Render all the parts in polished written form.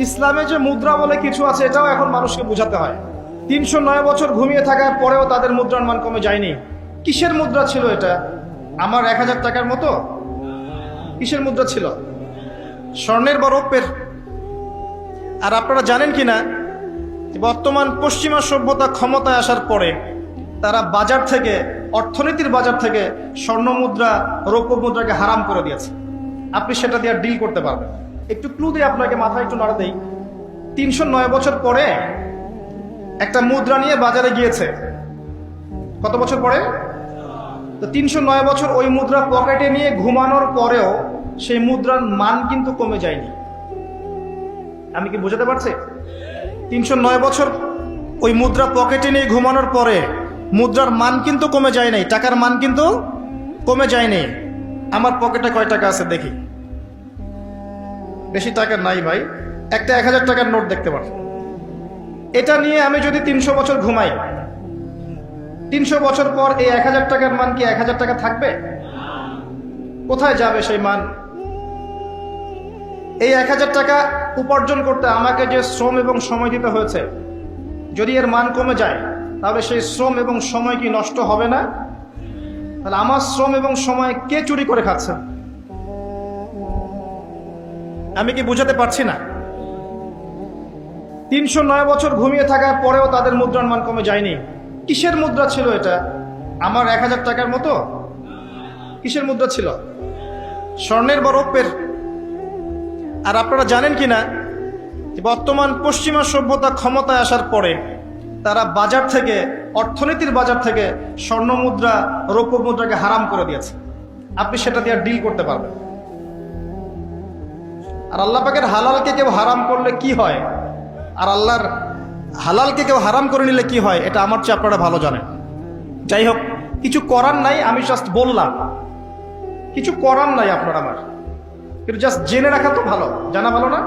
ইসলামে যে মুদ্রা বলে কিছু আছে এটাও এখন মানুষকে বোঝাতে হয়। ৩০৯ বছর ঘুমিয়ে থাকার পরেও তাদের মুদ্রার মান কমে যায়নি। কিসের মুদ্রা ছিল এটা? আমার ১০০০ টাকার মতো? কিসের মুদ্রা ছিল? স্বর্ণের বা রৌপ্যের? আর আপনারা জানেন কিনা বর্তমান পশ্চিমা সভ্যতা ক্ষমতায় আসার পরে তারা বাজার থেকে, অর্থনীতির বাজার থেকে স্বর্ণ মুদ্রা, রৌপ্য মুদ্রাকে হারাম করে দিয়েছে। আপনি সেটা দিয়ে ডিল করতে পারবেন। একটু ক্লু দিয়ে আপনাকে মাথায় একটু নাড়া দেই। ৩০৯ বছর পরে একটা মুদ্রা নিয়ে বাজারে গিয়েছে। কত বছর পরে? তো ৩০৯ বছর ওই মুদ্রা পকেটে নিয়ে ঘুমানোর পরেও সেই মুদ্রার মান কিন্তু কমে যায়নি। আমি কি বোঝাতে পারছি? ৩০৯ বছর ওই মুদ্রা পকেটে নিয়ে ঘুমানোর পরে মুদ্রার মান কিন্তু কমে যায় নাই, টাকার মান কিন্তু কমে যায়নি। আমার পকেটে কয় টাকা আছে দেখি। বেশি টাকা নাই ভাই, একটা ১০০০ টাকার নোট দেখতে পাচ্ছি। এটা নিয়ে আমি যদি ৩০০ বছর ঘুমাই, ৩০০ বছর পর এই ১০০০ টাকার মান কি ১০০০ টাকা থাকবে? কোথায় যাবে সেই মান? এই ১০০০ টাকা উপার্জন করতে আমাকে যে শ্রম এবং সময় দিতে হয়েছে, যদি এর মান কমে যায় তাহলে সেই শ্রম এবং সময় কি নষ্ট হবে না? তাহলে আমার শ্রম এবং সময় কে চুরি করে খাচ্ছে? আমি কি বুঝাতে পারছি না? ৩০৯ বছর ঘুমিয়ে থাকার পরেও তাদের মুদ্রার মান কমে যায়নি। কিসের মুদ্রা ছিল এটা? আমার ১০০০ টাকার মতো? কিসের মুদ্রা ছিল? স্বর্ণের বা রৌপ্যের? আর আপনারা জানেন কিনা বর্তমান পশ্চিমা সভ্যতা ক্ষমতায় আসার পরে তারা বাজার থেকে, অর্থনীতির বাজার থেকে স্বর্ণ মুদ্রা, রৌপ্য মুদ্রাকে হারাম করে দিয়েছে। আপনি সেটা দিয়ে ডিল করতে পারবেন। আর আল্লাহ পাকের হালালকে কেউ হারাম করলে কি হয়, আর আল্লাহর হালালকে কেউ হারাম করে নিলে কি হয়, এটা আমার চেয়ে আপনারা ভালো জানেন। যাই হোক, কিছু করার নাই, আমি জাস্ট বললাম। কিছু করার নাই আপনার আমার, কিন্তু জাস্ট জেনে রাখা তো ভালো, জানা ভালো না?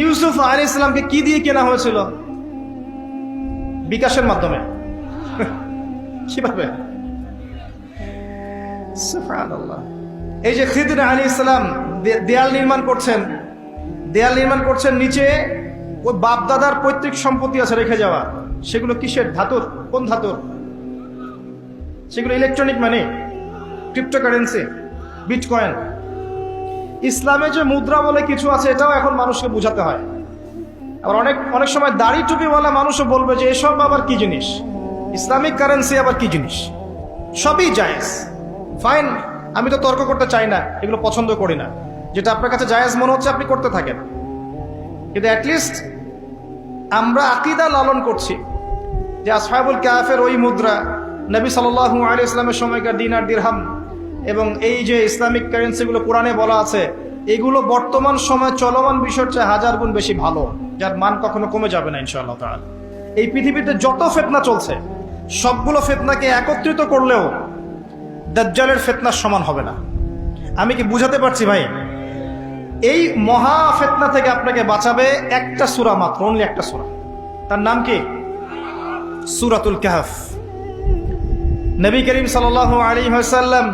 ইউসুফ আলাইহিস সালামকে কি দিয়ে কেনা হয়েছিল? বিকাশের মাধ্যমে। কিভাবে? সুবহানাল্লাহ। এই যে খিদর আলাইহিস সালাম দেয়াল নির্মাণ করছেন, দেয়াল নির্মাণ করছেন, নিচে ওই বাপ দাদার পৈতৃক সম্পত্তি আছে রেখে যাওয়া। সেগুলো কিসের? ধাতুর। কোন ধাতুর? সেগুলো ইলেকট্রনিক মানি, ক্রিপ্টোকারেন্সি, বিটকয়েন। ইসলামে যে মুদ্রা বলে কিছু আছে এটাও এখন মানুষকে বোঝাতে হয়। আবার অনেক সময় দাড়ি টুপিওয়ালা মানুষও বলবে যে এসব আবার কি জিনিস, ইসলামিক কারেন্সি আবার কি জিনিস। সবই জায়েজ, ফাইন। আমি তো তর্ক করতে চাই না, এগুলো পছন্দ করি না। যেটা আপনার কাছে জায়েজ মনে হচ্ছে আপনি করতে থাকেন, কিন্তু অ্যাটলিস্ট আমরা আকীদা লালন করছি যে আসহাবুল কাহফের ওই মুদ্রা, নবী সাল্লাল্লাহু আলাইহি ওয়াসাল্লামের সময়কার দিনার দিরহাম, এবং এই যে ইসলামিক কারেন্সিগুলো কোরআনে বলা আছে, এগুলো বর্তমান সময় চলমান বিষয়ের চেয়ে 1000 গুণ বেশি ভালো, যার মান কখনো কমে যাবে না ইনশাআল্লাহ তাআলা। এই পৃথিবীতে যত ফিতনা চলছে সবগুলো ফিতনাকে একত্রিত করলেও দাজ্জালের ফিতনার সমান হবে না। আমি কি বুঝাতে পারছি ভাই? এই মহা ফিতনা থেকে আপনাকে বাঁচাবে একটা সূরা মাত্র, অনলি একটা সূরা। তার নাম কি? সূরাতুল কাহফ। নবী করিম সাল্লাল্লাহু আলাইহি ওয়াসাল্লাম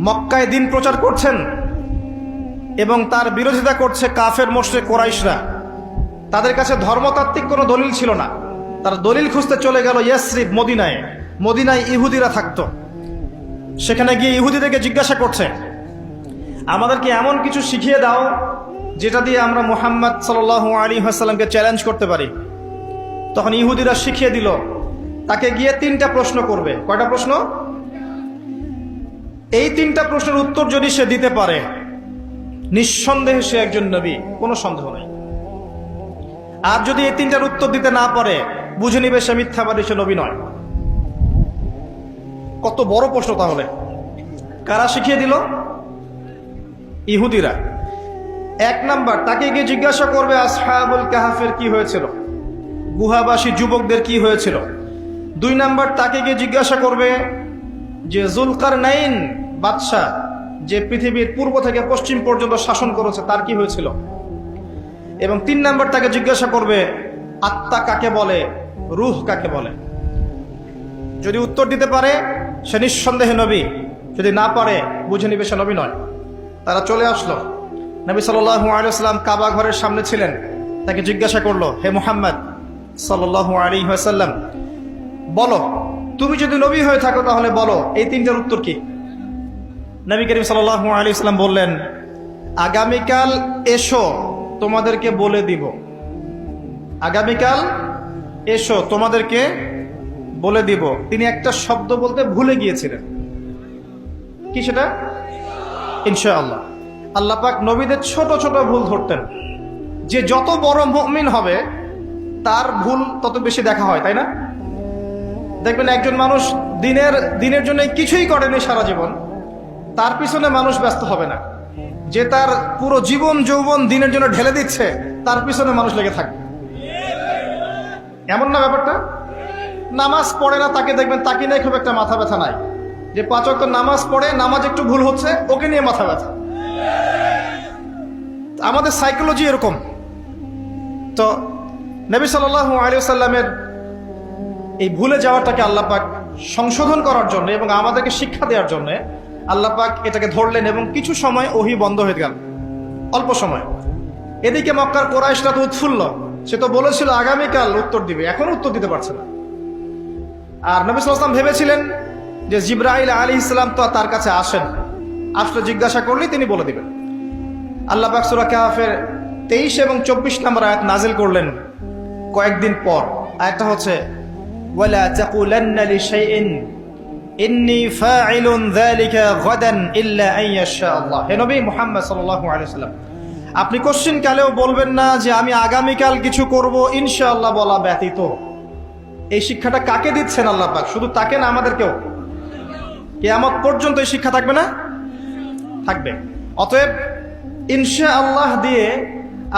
মক্কায় দিন প্রচার করছেন এবং তার বিরোধিতা করছে কাফের মুশরিক কুরাইশরা। তাদের কাছে ধর্মতাত্ত্বিক কোনো দলিল ছিল না। তারা দলিল খুঁজতে চলে গেল ইয়াসরিব, মদিনায়। মদিনায় ইহুদিরা থাকতো। সেখানে গিয়ে ইহুদিদেরকে জিজ্ঞাসা করছে, আমাদেরকে এমন কিছু শিখিয়ে দাও যেটা দিয়ে আমরা মুহাম্মদ সাল্লাল্লাহু আলাইহি ওয়াসাল্লামকে চ্যালেঞ্জ করতে পারি। তখন ইহুদিরা শিখিয়ে দিল, তাকে গিয়ে 3টা প্রশ্ন করবে। কয়টা প্রশ্ন? এই 3টা প্রশ্নের উত্তর যদি সে দিতে পারে, নিঃসন্দেহে সে একজন নবী, কোনো সন্দেহ নাই। আর যদি এই 3টার উত্তর দিতে না পারে, বুঝে নিবে সে মিথ্যাবাদী, সে নবী নয়। কত বড় প্রশ্ন তাহলে! কারা শিখিয়ে দিল? ইহুদিরা। 1 নাম্বার, তাকে গিয়ে জিজ্ঞাসা করবে আসহাবুল কাহফের কি হয়েছিল, গুহাবাসী যুবকদের কি হয়েছিল। 2 নাম্বার, তাকে গিয়ে জিজ্ঞাসা করবে যে যুলকারনাইন বাদশা, যে পৃথিবীর পূর্ব থেকে পশ্চিম পর্যন্ত শাসন করেছে, তার কি হয়েছিল। এবং 3 নাম্বার, তাকে জিজ্ঞাসা করবে আত্মা কাকে বলে, রূহ কাকে বলে। যদি উত্তর দিতে পারে সে নিঃসন্দেহে নবী, যদি না পারে বুঝে নিবে সে নবী নয়। তারা চলে আসলো, নবী সাল্লাল্লাহু আলাইহি ওয়াসাল্লাম কাবা ঘরের সামনে ছিলেন। তাকে জিজ্ঞাসা করলো, হে মুহাম্মদ সাল্লাল্লাহু আলাইহি ওয়াসাল্লাম, বলো তুমি যদি নবী হয়ে থাকো তাহলে বলো এই তিনটার উত্তর কি? নবী করিম সাল্লাল্লাহু আলাইহি ওয়াসাল্লাম বললেন, আগামীকাল এসো তোমাদেরকে বলে দিব। আগামীকাল এসো তোমাদেরকে বলে দিব। তিনি একটা শব্দ বলতে ভুলে গিয়েছিলেন। কি সেটা? ইনশাআল্লাহ। আল্লাহ পাক নবীদের ছোট ছোট ভুল ধরতেন। যে যত বড় মুমিন হবে তার ভুল তত বেশি দেখা হয়, তাই না? দেখবেন একজন মানুষ দিনের জন্য কিছুই করেনি সারা জীবন, তার পিছনে মানুষ ব্যস্ত হবে না। যে তার পুরো জীবন যৌবন দিনের জন্য ঢেলে দিচ্ছে, তার পিছনে মানুষ লেগে থাকবে। এমন না ব্যাপারটা? নামাজ পড়ে না, তাকে দেখবেন তাকে নিয়ে খুব একটা মাথা ব্যথা নাই। যে 5 ওয়াক্ত নামাজ পড়ে, নামাজ একটু ভুল হচ্ছে, ওকে নিয়ে মাথা ব্যথা। আমাদের সাইকোলজি এরকম। তো নবী সাল্লাল্লাহু আলাইহি ওয়াসাল্লামের এই ভুলে যাওয়াটাকে আল্লাহ পাক সংশোধন করার জন্য এবং আমাদেরকে শিক্ষা দেওয়ার জন্য আল্লাহ পাক এটাকে ধরলেন এবং কিছু সময় ওহী বন্ধ হয়ে গেল, অল্প সময়। এদিকে মক্কার কুরাইশরা তো উৎফুল্ল, সে তো বলেছিল আগামীকাল উত্তর দিবে, এখন উত্তর দিতে পারছে না। আর নবী সাল্লাল্লাহু আলাইহি ওয়াসাল্লাম ভেবেছিলেন যে জিবরাইল আলাইহিস সালাম তো তার কাছে আসেন, আসলে জিজ্ঞাসা করলেই তিনি বলে দিবেন। আল্লাহ পাক সূরা কাহফের 23 এবং 24 নম্বর আয়াত নাজিল করলেন কয়েকদিন পর। আয়াতটা হচ্ছে, ওয়ালা তাকুলান্না লিশাইইন ইন্নী ফাইলুন যালিকা গাদান ইল্লা আন ইয়াশা আল্লাহ। হে নবী মুহাম্মদ সাল্লাল্লাহু আলাইহি ওয়াসাল্লাম, আপনি কোশ্চিন কালেও বলবেন না যে আমি আগামীকাল কিছু করব ইনশাআল্লাহ বলা ব্যতীত। এই শিক্ষাটা কাকে দিচ্ছেন আল্লাহ পাক? শুধু তাকে না, আমাদেরকেও। কিয়ামত পর্যন্ত এই শিক্ষা থাকবে না? থাকবে। অতএব ইনশাআল্লাহ দিয়ে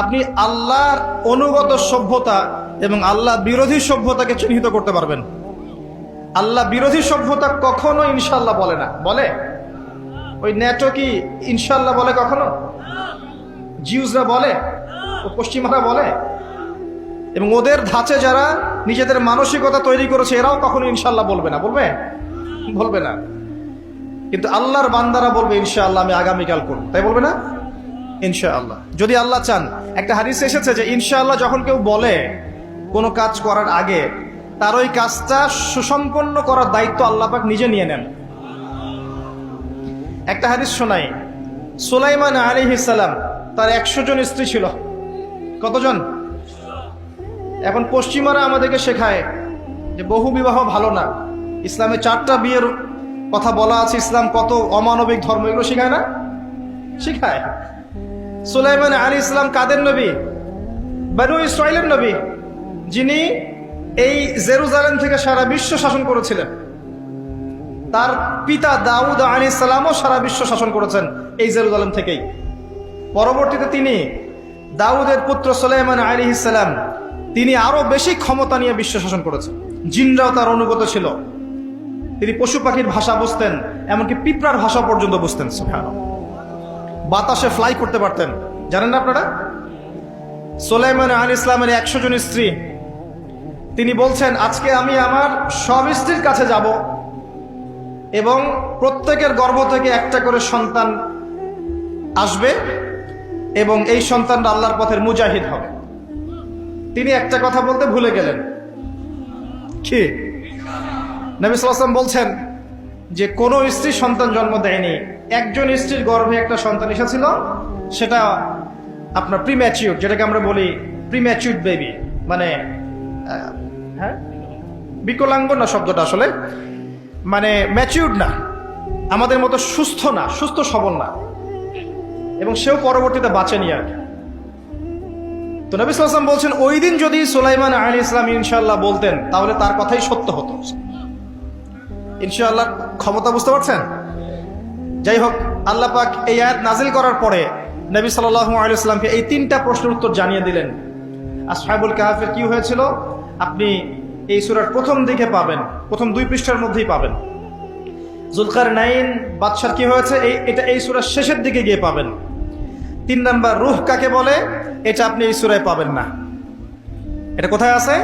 আপনি আল্লাহর অনুগত সভ্যতা এবং আল্লাহ বিরোধী সভ্যতাকে চিহ্নিত করতে পারবেন। আল্লাহ বিরোধী সভ্যতা কখনো ইনশাআল্লাহ বলে না। বলে? ওই ন্যাটো কি ইনশাআল্লাহ বলে কখনো? জিউসরা বলে? ও পশ্চিমারা বলে? এবং ওদের ধাঁচে যারা নিজেদের মানসিকতা তৈরি করেছে এরাও কখনো ইনশাআল্লাহ বলবে না। বলবে? বলবে না। কিন্তু আল্লাহর বান্দারা বলবে ইনশাআল্লাহ আমি আগামীকাল করব, তাই বলবে না? ইনশাআল্লাহ। যদি আল্লাহ চান, একটা হাদিসে এসেছে যে ইনশাআল্লাহ যখন কেউ বলে কোনো কাজ করার আগে, তার ওই কাজটা সুসম্পন্ন করার দায়িত্ব আল্লাহ পাক নিজে নিয়ে নেন। একটা হাদিস শোনাই, সুলাইমান আলাইহিস সালাম তার 100 জন স্ত্রী ছিল। কতজন? এখন পশ্চিমারা আমাদেরকে শেখায় যে বহু বিবাহ ভালো না, ইসলামে 4টা বিয়ের কথা বলা আছে, ইসলাম কত অমানবিক ধর্ম, এগুলো শেখায় না? শেখায়। সুলাইমান আলাইহিস সালাম কাদের নবী? বনু ইসরাইলের নবী, যিনি এই জেরুজালেম থেকে সারা বিশ্ব শাসন করেছিলেন। তার পিতা দাউদ আলাইহিস সালামও সারা বিশ্ব শাসন করেছেন এই জেরুজালেম থেকেই। পরবর্তীতে তিনি দাউদের পুত্র সুলাইমান আলাইহিস সালাম, তিনি আরো বেশি ক্ষমতা নিয়ে বিশ্ব শাসন করেছেন। জিনরাও তার অনুগত ছিল। তিনি পশু পাখির ভাষা বুঝতেন, এমনকি পিঁপড়ার ভাষা পর্যন্ত বুঝতেন। সুবহানাল্লাহ। বাতাসে ফ্লাই করতে পারতেন। জানেন না আপনারা? সুলাইমান আলাইহিস সালামের 100 জন স্ত্রী, তিনি বলছেন আজকে আমি আমার সব স্ত্রীর কাছে যাব এবং প্রত্যেকের গর্ভ থেকে একটা করে সন্তান আসবে এবং এই সন্তানরা আল্লাহর পথের মুজাহিদ হবে। তিনি একটা কথা বলতে ভুলে গেলেন। কি? নবী সাল্লাল্লাহু আলাইহি ওয়াসাল্লাম বলছেন যে কোনো স্ত্রী সন্তান জন্ম দেয়নি, একজন স্ত্রীর গর্ভে একটা সন্তান এসেছিল, সেটা আপনার প্রিম্যাচিউর, যেটাকে আমরা বলি প্রিম্যাচিউর বেবি, মানে হ্যাঁ বিকলাঙ্গ না শব্দটা, আসলে মানে ম্যাচিউর না, আমাদের মতো সুস্থ না, সুস্থ সবল না, এবং সেও পরবর্তীতে বাঁচেনি আর কি। তো নবী সাল্লাল্লাহু আলাইহি ওয়াসাল্লাম বলছেন ওই দিন যদি সুলাইমান আলাইহিস সালাম ইনশাআল্লাহ বলতেন তাহলে তার কথাই সত্য হতো। ইনশাআল্লাহ ক্ষমতা বুঝতে পারছেন? যাই হোক, আল্লাহ পাক এই আয়াত নাজিল করার পরে নবী সাল্লাল্লাহু আলাইহি ওয়াসাল্লামকে এই 3টা প্রশ্নের উত্তর জানিয়ে দিলেন। আসহাবুল কাহফের কি হয়েছিল আপনি এই সূরার প্রথম দিকে পাবেন, প্রথম 2 পৃষ্ঠার মধ্যেই পাবেন। যুলকারনাইন বাদশার কি হয়েছে এটা এই সূরার শেষের দিকে গিয়ে পাবেন। 3 নাম্বার রূহ কাকে বলে, এটা আপনি এই সূরায় পাবেন না। এটা কোথায় আছে?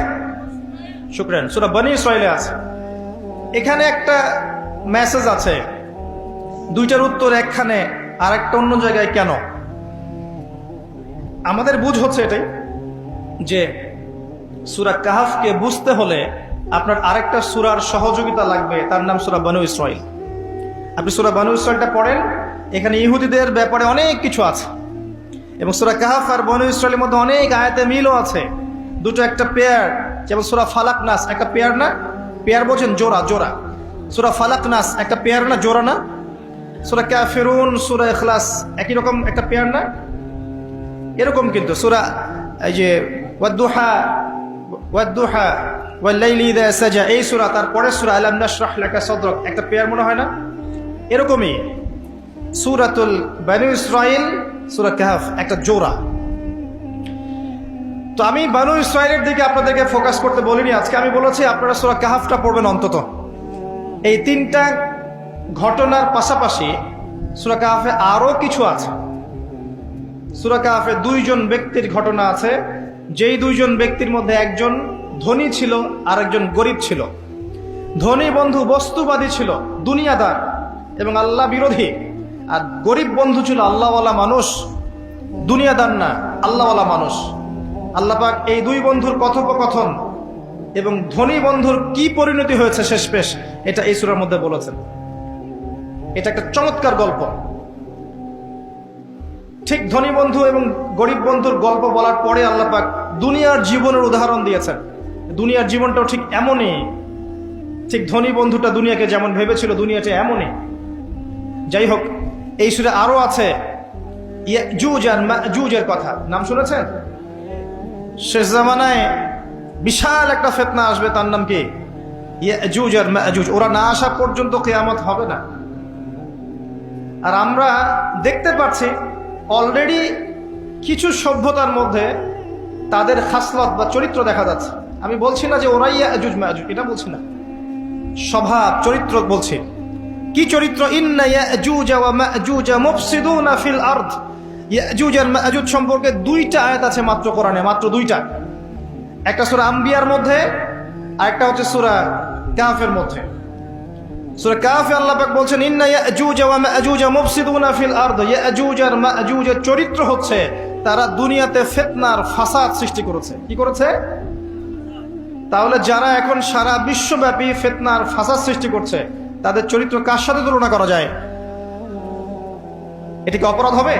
শুকরান, সূরা বনী ইসরাঈলে আছে। এখানে একটা মেসেজ আছে, 2টার উত্তর একখানে আর একটা অন্য জায়গায় কেন? আমাদের বুঝ হচ্ছে এটাই যে সূরা কাহাফকে বুঝতে হলে আপনার আরেকটা সূরার সহযোগিতা লাগবে, তার নাম সূরা বনু ইসরাঈল। আপনি সূরা বনু ইসরাঈলটা পড়েন, এখানে ইহুদিদের ব্যাপারে অনেক কিছু আছে এবং সূরা কাহাফ আর বনু ইসরাঈলের মধ্যে অনেক আয়াতে মিলও আছে। দুটো একটা পেয়ার, যেমন সূরা ফালাক নাস একটা পেয়ার না? পেয়ার বলছেন জোড়া, জোড়া। সূরা ফালাক নাস একটা পেয়ার না, জোড়া না? সূরা কাফিরুন, সূরা ইখলাস একই রকম একটা পেয়ার না? এরকম কিন্তু সূরা এই যে ওয়াদ-দুহা ওয়াল-লাইলি ইযা সাজা, এই সূরা, তারপরে সূরা আলাম নাশরাহ লাকা সাদরাক একটা পেয়ার মনে হয় না? এরকমই সূরাতুল বনু ইসরাঈল, সূরা কাহাফ একটা জোড়া। তো আমি বনু ইসরাঈলের দিকে আপনাদেরকে ফোকাস করতে বলিনি আজকে, আমি বলেছি আপনারা সূরা কাহাফটা পড়বেন অন্তত। এই তিনটা ঘটনার পাশাপাশি সূরা কাহাফে আরো কিছু আছে। সূরা কাহাফে দুইজন ব্যক্তির ঘটনা আছে, যেই দুইজন ব্যক্তির মধ্যে একজন ধনী ছিল আর একজন গরিব ছিল। ধনী বন্ধু বস্তুবাদী ছিল, দুনিয়াদার এবং আল্লাহ বিরোধী, আর গরিব বন্ধু ছিল আল্লাহওয়ালা মানুষ, দুনিয়াদার না, আল্লাহওয়ালা মানুষ। আল্লাহ পাক এই দুই বন্ধুর কথোপকথন এবং ধনী বন্ধুর কি পরিণতি হয়েছে শেষমেশ, এটা এই সূরার মধ্যে বলেছেন। এটা একটা চমৎকার গল্প। ঠিক ধনী বন্ধু এবং গরিব বন্ধুর গল্প বলার পরে আল্লাহ পাক দুনিয়ার জীবনের উদাহরণ দিয়েছেন। দুনিয়ার জীবনটাও ঠিক এমনই, ঠিক ধনী বন্ধুটা দুনিয়াকে যেমন ভেবেছিল দুনিয়াটা এমনই। যাই হোক, এই সূরা আরো আছে ইয়াজুজ আর মাজুজের কথা, নাম শুনেছেন? শেষ জামানায় বিশাল একটা ফিতনা আসবে, তার নাম কি? ইয়াজুজ আর মাজুজ। ওরা না আসা পর্যন্ত কিয়ামত হবে না। আর আমরা দেখতে পাচ্ছি অলরেডি কিছু সভ্যতার মধ্যে তাদের খাসলত বা চরিত্র দেখা যাচ্ছে। আমি বলছি না যে ওরাই ইয়াজুজ মাজুজ, এটা বলছি না, স্বভাব চরিত্র বলছি। কি চরিত্র? ইন্না ইয়াজুজ ওয়া মাজুজ মুফসিদুনা ফিল আরদ। ইয়াজুজ আর মাজুজ সম্পর্কে দুইটা আয়াত আছে মাত্র কোরআনে, মাত্র দুইটা। একটা সূরা আম্বিয়ার মধ্যে আর একটা হচ্ছে সূরা কাহফের মধ্যে। সূরা কাহফে আল্লাহ পাক বলছেন ইন্না ইয়াজুজ ওয়া মাজুজ মুফসিদুনা ফিল আরদ। ইয়াজুজ আর মাজুজের চরিত্র হচ্ছে তারা দুনিয়াতে ফিতনার ফাসাদ সৃষ্টি করেছে। কি করেছে? তাহলে যারা এখন সারা বিশ্বব্যাপী ফিতনার ফাসাদ সৃষ্টি করছে, তাদের চরিত্র কার সাথে তুলনা করা যায়? এটা কি অপরাধ হবে?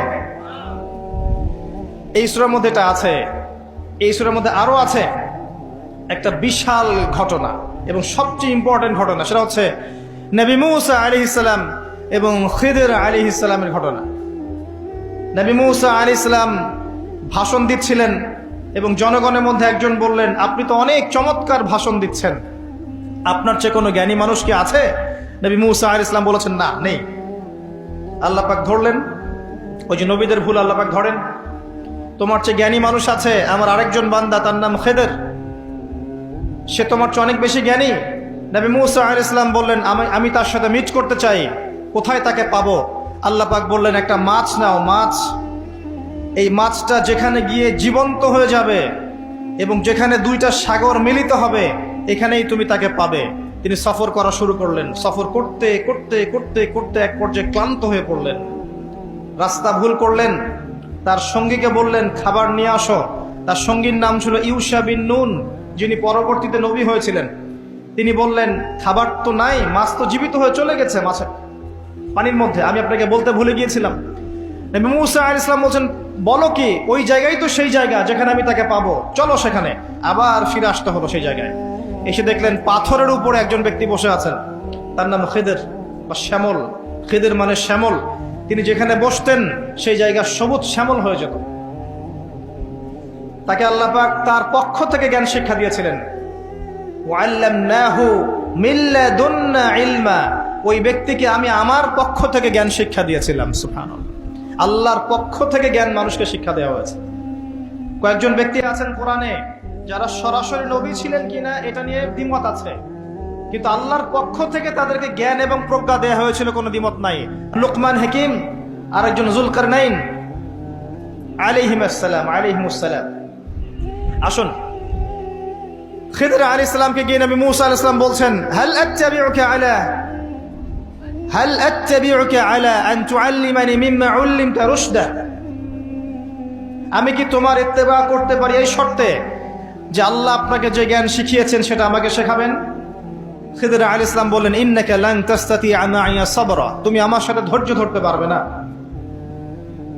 এই সূরার মধ্যে এটা আছে। এই সূরার মধ্যে আরো আছে একটা বিশাল ঘটনা এবং সবচেয়ে ইম্পর্টেন্ট ঘটনা, সেটা হচ্ছে নবী মূসা আলাইহিস সালাম এবং খিদর আলাইহিস সালামের ঘটনা। নবী মূসা আলাইহিস সালাম ভাষণ দিচ্ছিলেন এবং জনগণের মধ্যে একজন বললেন, আপনি তো অনেক চমৎকার ভাষণ দিচ্ছেন, আপনার চেয়ে কোনো জ্ঞানী মানুষ কি আছে? নবী মূসা আলাইহিস সালাম বলেছেন, না, নেই। আল্লাহ পাক ধরলেন, ওই যে নবীদের ভুল আল্লাহ পাক ধরেন, তোমার চেয়ে জ্ঞানী মানুষ আছে, আমার আরেকজন বান্দা, তার নাম খিদর, সে তোমার চেয়ে অনেক বেশি জ্ঞানী। নবী মূসা আলাইহিস সালাম বললেন, আমি তার সাথে মিট করতে চাই, কোথায় তাকে পাবো? আল্লাহ পাক বললেন, একটা মাছ নাও, মাছ, এই মাছটা যেখানে গিয়ে জীবন্ত হয়ে যাবে এবং যেখানে দুইটা সাগর মিলিত হবে, এখানেই তুমি তাকে পাবে। তিনি সফর করা শুরু করলেন। সফর করতে করতে করতে করতে এক পর্যায়ে ক্লান্ত হয়ে পড়লেন, রাস্তা ভুল করলেন। তার সঙ্গীকে বললেন, খাবার নিয়ে আসো। তার সঙ্গীর নাম ছিল ইউশা বিন নুন, যিনি পরবর্তীতে নবী হয়েছিলেন। তিনি বললেন, খাবার তো নাই, মাছ তো জীবিত হয়ে চলে গেছে মাছের পানির মধ্যে, আমি আপনাকে বলতে ভুলে গিয়েছিলাম। নবী মূসা আলাইহিস সালাম বলছেন, বলো কি? ওই জায়গায় তো সেই জায়গা যেখানে আমি তাকে পাবো, চলো সেখানে। আবার ফিরে আসতে হলো সেই জায়গায়। এসে দেখলেন পাথরের উপরে একজন ব্যক্তি বসে আছেন, তার নাম খিদর বা শ্যামল। খিদর মানে শ্যামল। তিনি যেখানে বসতেন সেই জায়গা সবুজ শ্যামল হয়ে যেত। তাকে আল্লাহ পাক তার পক্ষ থেকে জ্ঞান শিক্ষা দিয়েছিলেন। ওয়াল্লামনাহু মিন লাদুন্না ইলমা। ওই ব্যক্তিকে আমি আমার পক্ষ থেকে জ্ঞান শিক্ষা দিয়েছিলাম। সুবহানাল্লাহ, আল্লাহর পক্ষ থেকে জ্ঞান মানুষকে শিক্ষা দেওয়া হয়েছে। কয়েকজন ব্যক্তি আছেন কোরআনে যারা সরাসরি নবী ছিলেন কিনা এটা নিয়ে দ্বিমত আছে, কিন্তু আল্লাহর পক্ষ থেকে তাদেরকে জ্ঞান এবং প্রজ্ঞা দেওয়া হয়েছিল, কোনো দ্বিমত নাই। লুকমান হাকিম আর একজন যুলকারনাইন আলাইহিmus সালাম। আসুন, খিদর আলাইহিস সালামকে গিয়ে নবী মূসা আলাইহিস সালাম বলছেন, হাল আত্তাবিউকা আলা আন তুআল্লিমানি মিম্মা উল্লিমতা রুশদা। আমি কি তোমার ইত্তেবা করতে পারি এই শর্তে যে আল্লাহ আপনাকে যে জ্ঞান শিখিয়েছেন সেটা আমাকে শেখাবেন? খিদর আলাইহিস সালাম বললেন, ইন্নাকা লান তাসতাতিআ মাইয়া সাবরা, তুমি আমার সাথে ধৈর্য ধরতে পারবে না।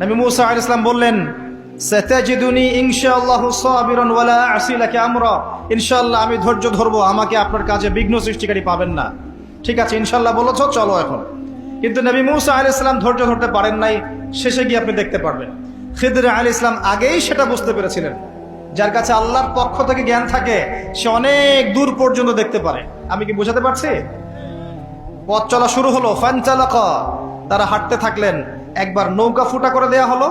নবী মুসা আলাইহিস সালাম বললেন, সাতাজিদুনি ইনশাআল্লাহু সাবিরান ওয়ালা আসি লাকা আমরা, ইনশাআল্লাহ আমি ধৈর্য ধরবো, আমাকে আপনার কাজে বিঘ্ন সৃষ্টিকারী পাবেন না। ঠিক আছে, ইনশাআল্লাহ বলেছো, চলো এখন। কিন্তু নবী মুসা আলাইহিস সালাম ধৈর্য ধরতে পারেন নাই, শেষে গিয়ে আপনি দেখতে পারবেন। খিদর আলাইহিস সালাম আগেই সেটা বুঝতে পেরেছিলেন। যার কাছে আল্লাহর পক্ষ থেকে জ্ঞান থাকে সে অনেক দূর পর্যন্ত দেখতে পারে। আমি কি বোঝাতে পারছি? পথ চলা শুরু হলো, ফানতালাকা, তারা হাঁটতে থাকলেন। একবার নৌকা ফুটা করে দেয়া হলো,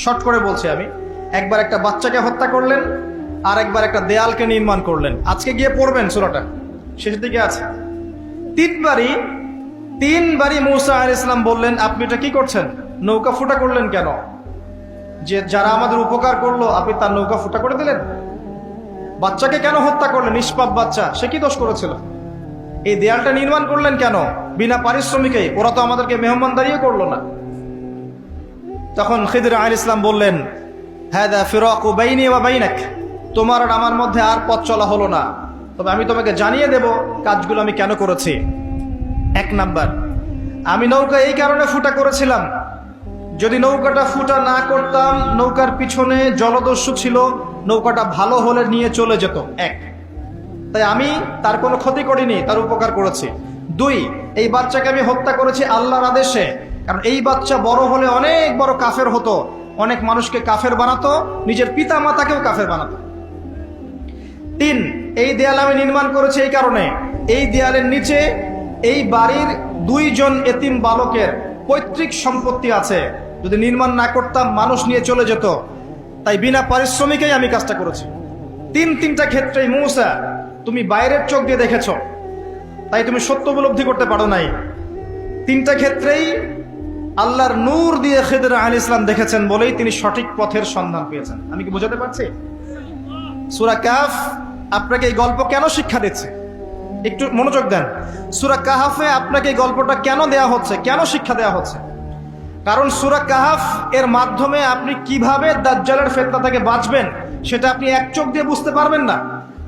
শর্ট করে বলছি আমি। একবার একটা বাচ্চাকে হত্যা করলেন, আর একবার একটা দেয়ালকে নির্মাণ করলেন। আজকে গিয়ে পড়বেন সূরাটা, শেষের দিকে আছে। তিনবারই মুসা আলাইহিস সালাম বললেন, আপনি এটা কি করছেন? নৌকা ফুটা করলেন কেন? যে যারা আমাদের উপকার করলো আপনি তার নৌকা ফুটা করে দিলেন। বাচ্চাকে কেন হত্যা করলেন? নিষ্পাপ বাচ্চা, সে কি দোষ করেছিল? এই দেয়ালটা নির্মাণ করলেন কেন বিনা পারিশ্রমিকে? ওরা তো আমাদেরকে মেহমানদারিও করলো না। তখন খিদর আলাইহিস সালাম বললেন, হাদা ফিরাকু বাইনি ওয়া বাইনাক, তোমার আর আমার মধ্যে আর পথ চলা হলো না, তবে আমি তোমাকে জানিয়ে দেব কাজগুলো আমি কেন করেছি। 1 নাম্বার, আমি নৌকা এই কারণে ফুটা করেছিলাম, যদি নৌকাটা ফুটা না করতাম, নৌকার পিছনে জলদস্যু ছিল, নৌকাটা ভালো হলে নিয়ে চলে যেত। তাই আমি তার কোনো ক্ষতি করিনি, তার উপকার করেছি। 2, এই বাচ্চাকে আমি হত্যা করেছি আল্লাহর আদেশে, কারণ এই বাচ্চা বড় হলে অনেক বড় কাফের হতো, অনেক মানুষকে কাফের বানাতো, নিজের পিতা মাতাকেও কাফের বানাতো। 3, এই দেয়াল আমি নির্মাণ করেছি এই কারণে, এই দেয়ালের নিচে এই বাড়ির 2 জন এতিম বালকের পৈতৃক সম্পত্তি আছে, যদি নির্মাণ না করতাম মানুষ নিয়ে চলে যেত, তাই বিনা পারিশ্রমিকেই আমি কাজটা করেছি। 3টা ক্ষেত্রেই মুসা তুমি বাইরের চোখ দিয়ে দেখেছো, তাই তুমি সত্য উপলব্ধি করতে পারো নাই। 3টা ক্ষেত্রেই আল্লাহর নূর দিয়ে খিদর আলাইহিস সালাম দেখেছেন বলেই তিনি সঠিক পথের সন্ধান পেয়েছেন। আমি কি বোঝাতে পারছি? সূরা কাহফ আপনাকে এই গল্প কেন শিক্ষা দিচ্ছে, একটু মনোযোগ দেন। সূরা কাহফে আপনাকে এই গল্পটা কেন দেয়া হচ্ছে, কেন শিক্ষা দেয়া হচ্ছে? কারণ সূরা কাহফ এর মাধ্যমে আপনি কিভাবে দাজ্জালের ফিতনা থেকে বাঁচবেন সেটা আপনি এক চোখ দিয়ে বুঝতে পারবেন না,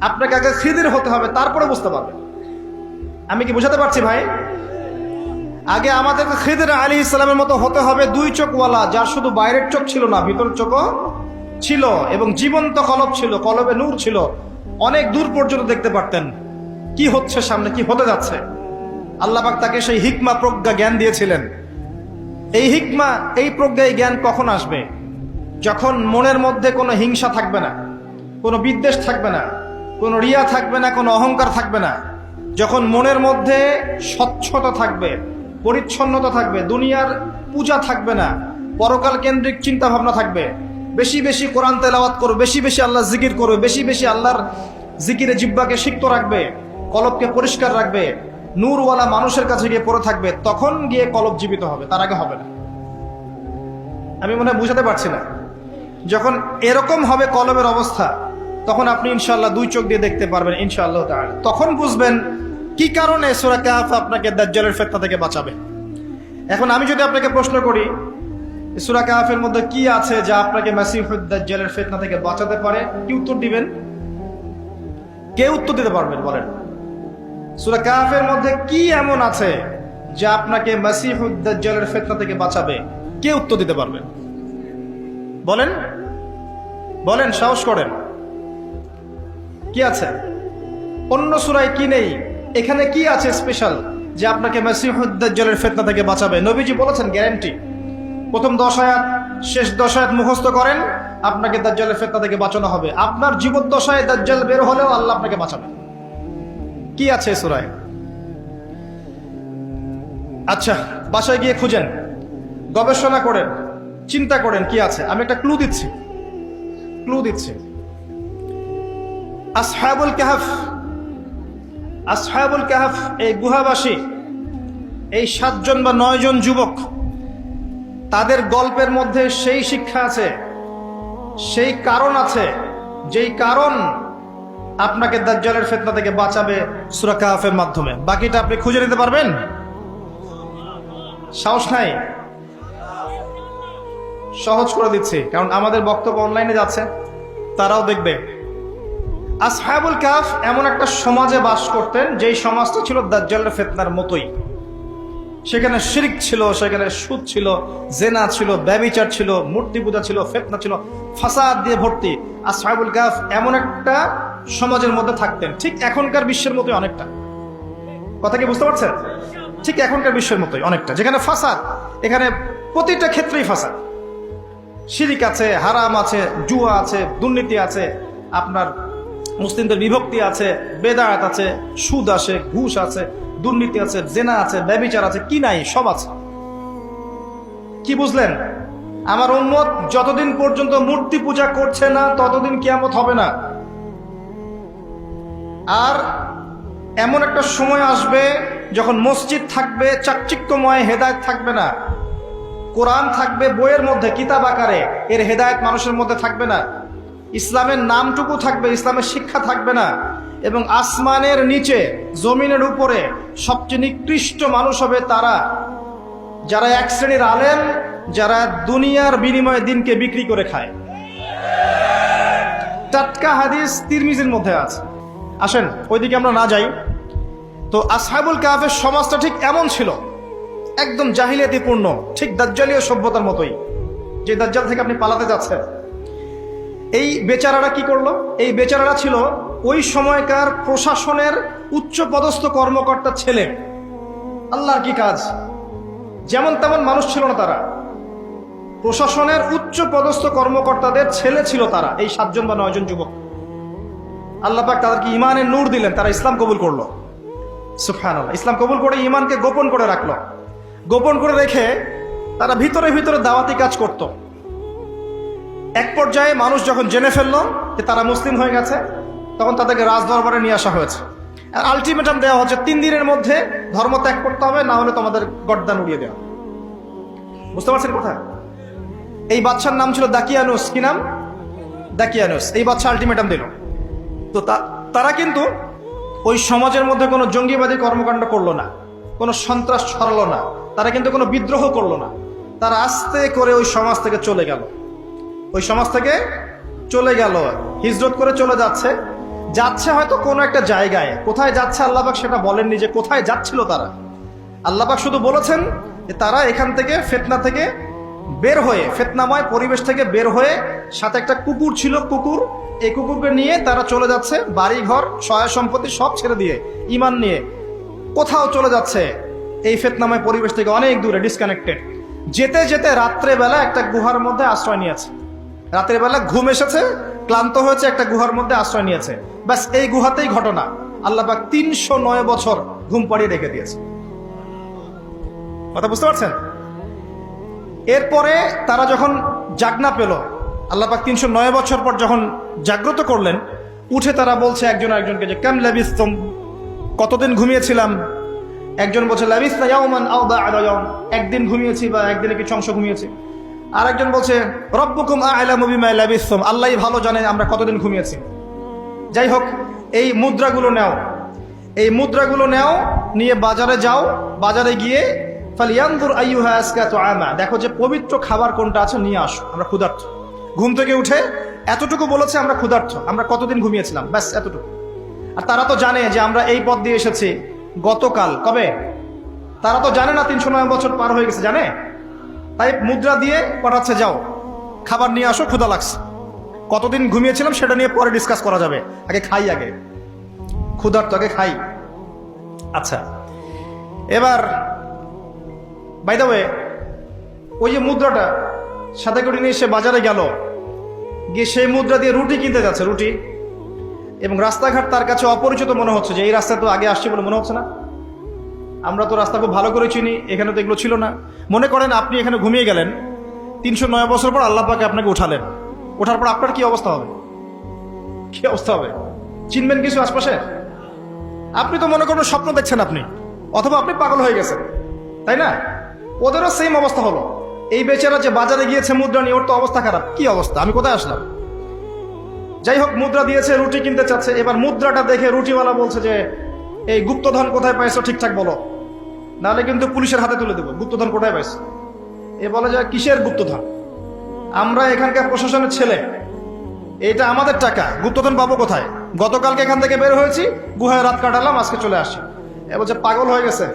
আপনাকে আগে খিদির হতে হবে, তারপরে বুঝতে পারবেন। আমি কি বোঝাতে পারছি ভাই? আগে আমাদেরকে খিদির আলাইহিস সালামের মতো হতে হবে, 2 চোখওয়ালা, যার শুধু বাইরের চোখ ছিল না, ভিতরের চোখও ছিল, এবং জীবন্ত কলব ছিল, কলবে নূর ছিল, অনেক দূর পর্যন্ত দেখতে পারতেন কি হচ্ছে সামনে, কি হতে যাচ্ছে। আল্লাহ পাক তাকে সেই হিকমা, প্রজ্ঞা, জ্ঞান দিয়েছিলেন। এই হিকমা, এই প্রজ্ঞা, এই জ্ঞান কখন আসবে? যখন মনের মধ্যে কোনো হিংসা থাকবে না, কোনো বিদ্বেষ থাকবে না, কোনো রিয়া থাকবে না, কোনো অহংকার থাকবে না, যখন মনের মধ্যে স্বচ্ছতা থাকবে, পরিচ্ছন্নতা থাকবে, দুনিয়ার পূজা থাকবে না, পরকাল কেন্দ্রিক চিন্তা ভাবনা থাকবে, বেশি বেশি কোরআন তেলাওয়াত করবে, বেশি বেশি আল্লাহ জিকির করবে, বেশি বেশি আল্লাহর জিকিরে জিহ্বাকে সিক্ত রাখবে, কলবকে পরিষ্কার রাখবে, নূরওয়ালা মানুষের কাছে গিয়ে পড়ে থাকবে, তখন গিয়ে কলব জীবিত হবে, তার আগে হবে না। আমি মনে হয় বুঝাতে পারছি না। যখন এরকম হবে কলবের অবস্থা, তখন আপনি ইনশাআল্লাহ 2 চোখ দিয়ে দেখতে পারবেন ইনশাআল্লাহ তাআলা। তখন বুঝবেন কি কারণে সূরা কাহফ আপনাকে দাজ্জালের ফিতনা থেকে বাঁচাবে। এখন আমি যদি আপনাকে প্রশ্ন করি, সূরা কাহফের মধ্যে কি আছে যা আপনাকে মাসিহুদ দাজ্জালের ফিতনা থেকে বাঁচাতে পারে, কি উত্তর দিবেন? কে উত্তর দিতে পারবেন বলেন? সূরা কাহফের মধ্যে কি এমন আছে যা আপনাকে মাসিহুদ দাজ্জালের ফিতনা থেকে বাঁচাবে? কে উত্তর দিতে পারবেন? বলেন বলেন, সাহস করেন। কি আছে? অন্য সূরায় কি নেই? এখানে কি আছে স্পেশাল যে আপনাকে মাসিহুদ দাজ্জালের ফিতনা থেকে বাঁচাবে? নবীজি বলেছেন গ্যারান্টি। প্রথম 10 আয়াত, শেষ 10 আয়াত মুখস্থ করেন, আপনাকে দাজ্জালের ফিতনা থেকে বাঁচানো হবে। আপনার জীবদ্দশায় দাজ্জাল বের হলেও আল্লাহ আপনাকে বাঁচাবে। কি আছে সূরায়? আচ্ছা, বাসায় গিয়ে খুঁজেন, গবেষণা করেন, চিন্তা করেন কি আছে। আমি একটা ক্লু দিচ্ছি। আসহাবুল কাহফ, এই গুহাবাসী, এই 7 জন বা 9 জন যুবক, তাদের গল্পের মধ্যে সেই শিক্ষা আছে, সেই কারণ আছে, যেই কারণ আপনাকে দাজ্জালের ফিতনা থেকে বাঁচাবে সূরা কাহফের মাধ্যমে। বাকিটা আপনি খুঁজে নিতে পারবেন? সাহস নাই? সহজ করে দিচ্ছি, কারণ আমাদের বক্তব্য অনলাইনে যাচ্ছে, তারাও দেখবে। আসহাবুল কাহফ এমন একটা সমাজে বাস করতেন যেই সমাজটা ছিল দাজ্জালের ফিতনার মতোই। সেখানে শিরক ছিল, সেখানে সুদ ছিল, জেনা ছিল, ব্যভিচার ছিল, মূর্তি পূজা ছিল, ফিতনা ছিল, ফাসাদ দিয়ে ভর্তি। আসহাবুল কাহফ এমন একটা সমাজের মধ্যে থাকতেন, ঠিক এখনকার বিশ্বের মতোই অনেকটা। কথা কি বুঝতে পারছেন? ঠিক এখনকার বিশ্বের মতোই অনেকটা, যেখানে ফাসাদ, এখানে প্রতিটা ক্ষেত্রেই ফাসাদ। শিরিক আছে, হারাম আছে, জুয়া আছে, দুর্নীতি আছে, আপনার মুসলিমদের বিভক্তি আছে, বেদায়াত আছে, সুদ আছে, ঘুষ আছে, দুর্নীতি আছে, জেনা আছে, ব্যভিচার আছে, কি নাই সব আছে। কি বুঝলেন? আমার উম্মত যতদিন পর্যন্ত মূর্তি পূজা করছে না ততদিন কিয়ামত হবে না। আর এমন একটা সময় আসবে যখন মসজিদ থাকবে চাকচিক্যময়, হেদায়েত থাকবে না। কোরআন থাকবে বইয়ের মধ্যে, কিতাব আকারে, এর হেদায়েত মানুষের মধ্যে থাকবে না। ইসলামের নামটুকু থাকবে, ইসলামের শিক্ষা থাকবে না। এবং আসমানের নিচে, জমিনের উপরে সবচেয়ে নিকৃষ্ট মানুষ হবে তারা যারা এক শ্রেণীর আলেম, যারা দুনিয়ার বিনিময়ে দিনকে বিক্রি করে খায়। টাটকা হাদিস তিরমিজির মধ্যে আছে। আসেন ওইদিকে আমরা না যাই। তো আসহাবুল কাহফের সমাজটা ঠিক এমন ছিল, একদম জাহিলিয়াতিপূর্ণ, ঠিক দাজ্জালীয় সভ্যতার মতোই, যে দাজ্জাল থেকে আপনি পালাতে যাচ্ছেন। এই বেচারারা কি করলো? এই বেচারারা ছিল ওই সময়কার প্রশাসনের উচ্চ পদস্থ কর্মকর্তা ছেলে। আল্লাহর কি কাজ! যেমন তেমন মানুষ ছিল না তারা, প্রশাসনের উচ্চ পদস্থ কর্মকর্তাদের ছেলে ছিল তারা, এই 7 জন বা 9 জন যুবক। আল্লাহ পাক তাদেরকে ইমানের নূর দিলেন, তারা ইসলাম কবুল করলো। সুবহানাল্লাহ। ইসলাম কবুল করে ইমানকে গোপন করে রাখলো। গোপন করে রেখে তারা ভিতরে ভিতরে দাওয়াতি কাজ করত। এক পর্যায়ে মানুষ যখন জেনে ফেললো যে তারা মুসলিম হয়ে গেছে, তখন তাদেরকে রাজদরবারে নিয়ে আসা হয়েছে। আর আলটিমেটাম দেওয়া হচ্ছে 3 দিনের মধ্যে ধর্ম ত্যাগ করতে হবে, না হলে তোমাদের গর্দান উড়িয়ে দেওয়া। বুঝতে পারছেন কথা? এই বাদশার নাম ছিল দাকিয়ানুস। কি নাম? দাকিয়ানুস। এই বাদশা আলটিমেটাম দিল। তো তারা কিন্তু ওই সমাজের মধ্যে কোনো জঙ্গিবাদী কর্মকাণ্ড করলো না, কোনো সন্ত্রাস ছড়ালো না, তারা কিন্তু কোনো বিদ্রোহ করলো না। তারা আস্তে করে ওই সমাজ থেকে চলে গেল। ওই সমাজ থেকে চলে গেল, হিজরত করে চলে যাচ্ছে হয়তো কোনো একটা জায়গায়। কোথায় যাচ্ছে আল্লাহ পাক সেটা বলেননি যে কোথায় যাচ্ছিল তারা। আল্লাহ পাক শুধু বলেছেন যে তারা এখান থেকে ফিতনা থেকে বের হয়ে, ফিতনাময় পরিবেশ থেকে বের হয়ে, সাথে একটা কুকুর ছিল, কুকুর, এই কুকুরকে নিয়ে তারা চলে যাচ্ছে, বাড়ি ঘর সহায় সম্পত্তি সব ছেড়ে দিয়ে ঈমান নিয়ে কোথাও চলে যাচ্ছে এই ফিতনাময় পরিবেশ থেকে অনেক দূরে, ডিসকানেক্টেড। যেতে যেতে রাত্রে বেলা একটা গুহার মধ্যে আশ্রয় নিয়েছে। রাতের বেলা ঘুম এসেছে, ক্লান্ত হয়েছে, একটা গুহার মধ্যে আশ্রয় নিয়েছে। ব্যাস এই গুহাতেই ঘটনা। আল্লাহ পাক 309 বছর ঘুম পাড়িয়ে রেখে দিয়েছে। কথা বুঝতে পারছেন? এরপরে তারা যখন জাগনা পেল, আল্লাহ পাক 309 বছর পর যখন জাগ্রত করলেন, উঠে তারা বলছে একজন আরেকজনকে যে কাম লাবিসতুম, কতদিন ঘুমিয়েছিলাম? একজন বলছে লাবিসনা ইয়াওমান আও বা'দা ইয়াওম, একদিন ঘুমিয়েছি বা একদিনে কিছু অংশ ঘুমিয়েছি। আরেকজন বলছে রব্বুকুম আ'লামু বিমা লাবিসতুম, আল্লাহই ভালো জানে আমরা কতদিন ঘুমিয়েছি। যাই হোক, এই মুদ্রাগুলো নাও, এই মুদ্রাগুলো নাও, নিয়ে বাজারে যাও, বাজারে গিয়ে ফালিয়ানজুর আইয়ুহা আজকা তুআমা, দেখো যে পবিত্র খাবার কোনটা আছে নিয়ে আসো, আমরা ক্ষুধার্ত। ঘুম থেকে উঠে এতটুকু বলেছে আমরা ক্ষুধার্ত, আমরা কতদিন ঘুমিয়েছিলাম, ব্যাস এতটুকু। আর তারা তো জানে যে আমরা এই পথ দিয়ে এসেছি গতকাল, কবে? তারা তো জানে না 309 বছর পার হয়ে গেছে, জানে? তাই মুদ্রা দিয়ে পাঠাচ্ছে, যাও খাবার নিয়ে আসো, ক্ষুধা লাগছে। কতদিন ঘুমিয়েছিলাম সেটা নিয়ে পরে ডিসকাস করা যাবে, আগে খাই, আগে ক্ষুধার্ত, আগে খাই। আচ্ছা, এবার বাই দ্য ওয়ে, ওই যে মুদ্রাটা সাথে করে নিয়ে সে বাজারে গেল, গিয়ে সেই মুদ্রা দিয়ে রুটি কিনতে যাচ্ছে, রুটি। এবং রাস্তাঘাট তার কাছে অপরিচিত মনে হচ্ছে, যে এই রাস্তায় তো আগে আসছে বলে মনে হচ্ছে না, আমরা তো রাস্তা খুব ভালো করে চিনি, এখানে তো এগুলো ছিল না। মনে করেন আপনি এখানে ঘুমিয়ে গেলেন, 309 বছর পর আল্লাহ পাকে আপনাকে উঠালেন, ওঠার পর আপনার কি অবস্থা হবে? কি অবস্থা হবে? চিনবেন কিছু আশপাশে? আপনি তো মনে করেন স্বপ্ন দেখছেন আপনি, অথবা আপনি পাগল হয়ে গেছেন, তাই না? ওদেরও সেম অবস্থা হলো। এই বেচারা যে বাজারে গিয়েছে মুদ্রা নিয়ে, ওর তো অবস্থা খারাপ। কি অবস্থা, আমি কোথায় আসলাম? যাই হোক, মুদ্রা দিয়েছে, রুটি কিনতে চাচ্ছে। এবার মুদ্রাটা দেখে রুটিওয়ালা বলছে যে এই গুপ্তধন কোথায় পাইছো ঠিকঠাক বলো, নাহলে কিন্তু পুলিশের হাতে তুলে দেবো। গুপ্তধন কোথায় পাইছো? এ বলে যে কিসের গুপ্তধন? আমরা এখানকার প্রশাসনের ছেলে, এটা আমাদের টাকা, গুপ্তধন পাবো কোথায়? গতকালকে এখান থেকে বের হয়েছি, গুহায় রাত কাটালাম, আজকে চলে আসি। এ বলছে পাগল হয়ে গেছে।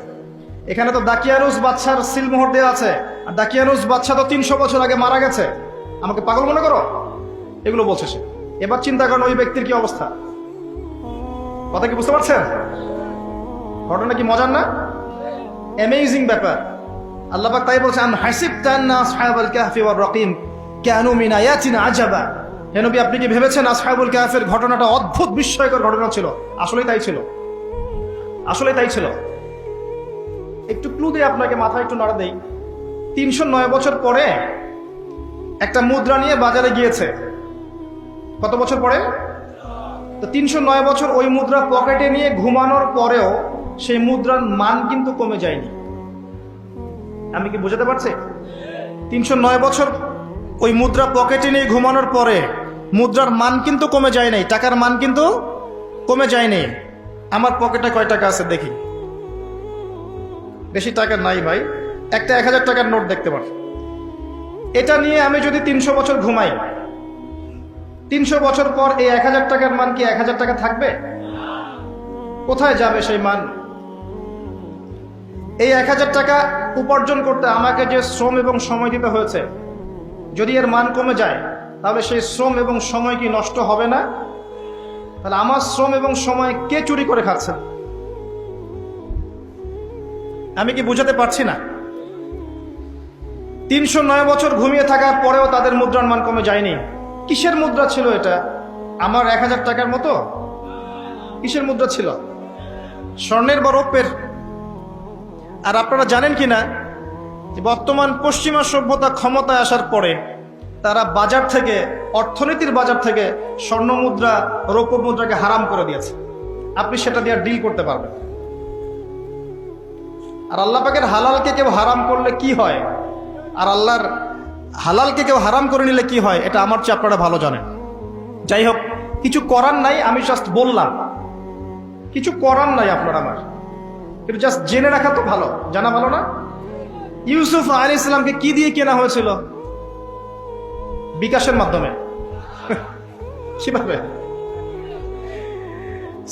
এখানে তো দাকিয়ানুস বাদশার সিলমোহর দেওয়া আছে, আর দাকিয়ানুস বাদশা তো 300 বছর আগে মারা গেছে, আমাকে পাগল মনে করো? এগুলো বলছে সে। এবার চিন্তা করেন ওই ব্যক্তির কি অবস্থা। কথা কি বুঝতে পারছেন? ঘটনা কি মজার না? অ্যামেজিং ব্যাপার। আল্লাহ পাক তাই বলছে, আম হাসিবতা আন্না আসহাবাল কাহফি ওয়ার রাকিম কানু মিন আয়াতিনা আজাবা। হে নবী, আপনি কি ভেবেছেন আসহাবুল কাহফের ঘটনাটা অদ্ভুত বিস্ময়কর ঘটনা ছিল? আসলেই তাই ছিল, আসলেই তাই ছিল। একটু ক্লু দিয়ে আপনাকে মাথা একটু নাড়া দেই। 309 বছর পরে একটা মুদ্রা নিয়ে বাজারে গিয়েছে। কত বছর পরে? তো 309 বছর ওই মুদ্রা পকেটে নিয়ে ঘুমানোর পরেও সেই মুদ্রার মান কিন্তু কমে যায়নি। আমি কি বোঝাতে পারছি? 309 বছর ওই মুদ্রা পকেটে নিয়ে ঘুমানোর পরে মুদ্রার মান কিন্তু কমে যায় নাই, টাকার মান কিন্তু কমে যায়নি। আমার পকেটে কয় টাকা আছে দেখি। বেশি টাকা নাই ভাই, একটা 1000 টাকার নোট দেখতে পার। এটা নিয়ে আমি যদি 300 বছর ঘুমাই, 300 বছর পর এই 1000 টাকার মান কি 1000 টাকা থাকবে? কোথায় যাবে সেই মান? এই 1000 টাকা উপার্জন করতে আমাকে যে শ্রম এবং সময় দিতে হয়েছে, যদি এর মান কমে যায় তাহলে সেই শ্রম এবং সময় কি নষ্ট হবে না? তাহলে আমার শ্রম এবং সময় কে চুরি করে খাচ্ছে? আমি কি বুঝাতে পারছি না? 309 বছর ঘুমিয়ে থাকার পরেও তাদের মুদ্রার মান কমে যায়নি। কিসের মুদ্রা ছিল এটা? আমার 1000 টাকার মতো? কিসের মুদ্রা ছিল? স্বর্ণের বা রৌপ্যের? আর আপনারা জানেন কিনা যে বর্তমান পশ্চিমা সভ্যতা ক্ষমতায় আসার পরে তারা বাজার থেকে, অর্থনীতির বাজার থেকে স্বর্ণ মুদ্রা, রৌপ্য মুদ্রাকে হারাম করে দিয়েছে। আপনি সেটা দিয়ে ডিল করতে পারবেন। আর আল্লাহ পাকের হালালকে কেউ হারাম করলে কি হয়, আর আল্লাহর হালালকে কেউ হারাম করে নিলে কি হয়, এটা আমার চেয়ে আপনারা ভালো জানেন। যাই হোক, কিছু করার নাই, আমি জাস্ট বললাম, কিছু করার নাই আপনার আমার, কিন্তু জাস্ট জেনে রাখা তো ভালো, জানা ভালো না? ইউসুফ আলাইহিস সালামকে কি দিয়ে কেনা হয়েছিল? বিকাশের মাধ্যমে। কিভাবে?